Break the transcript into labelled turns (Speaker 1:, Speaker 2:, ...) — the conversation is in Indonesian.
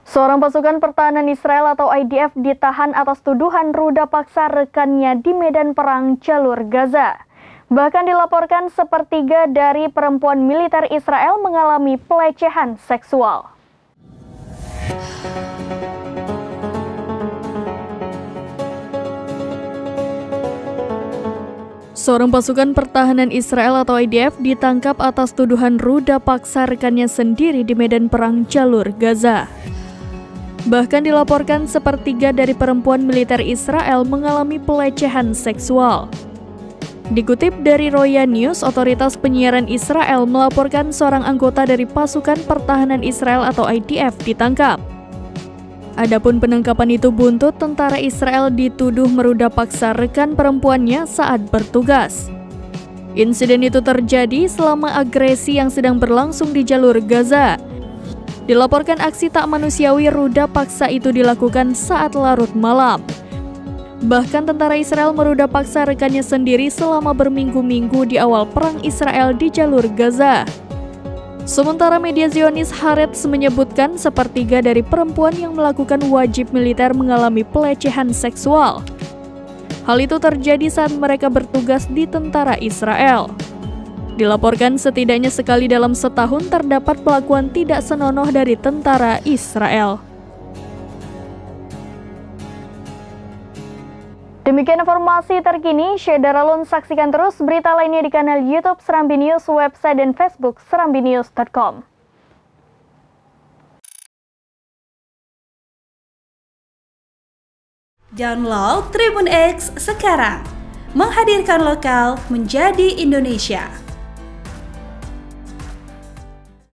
Speaker 1: Seorang pasukan pertahanan Israel atau IDF ditahan atas tuduhan ruda paksa rekannya di medan perang jalur Gaza. Bahkan dilaporkan sepertiga dari perempuan militer Israel mengalami pelecehan seksual. Seorang pasukan pertahanan Israel atau IDF ditangkap atas tuduhan ruda paksa rekannya sendiri di medan perang jalur Gaza. Bahkan dilaporkan sepertiga dari perempuan militer Israel mengalami pelecehan seksual. Dikutip dari Roya News, otoritas penyiaran Israel melaporkan seorang anggota dari pasukan pertahanan Israel atau IDF ditangkap. Adapun penangkapan itu buntut tentara Israel dituduh meruda paksa rekan perempuannya saat bertugas. Insiden itu terjadi selama agresi yang sedang berlangsung di jalur Gaza. Dilaporkan aksi tak manusiawi ruda paksa itu dilakukan saat larut malam. Bahkan tentara Israel meruda paksa rekannya sendiri selama berminggu-minggu di awal perang Israel di jalur Gaza. Sementara media Zionis Haaretz menyebutkan sepertiga dari perempuan yang melakukan wajib militer mengalami pelecehan seksual. Hal itu terjadi saat mereka bertugas di tentara Israel. Dilaporkan setidaknya sekali dalam setahun terdapat pelakuan tidak senonoh dari tentara Israel. Demikian informasi terkini, Syederalun saksikan terus berita lainnya di kanal YouTube Serambi News, website dan Facebook serambinews.com.
Speaker 2: Download Tribun X sekarang, menghadirkan lokal menjadi Indonesia.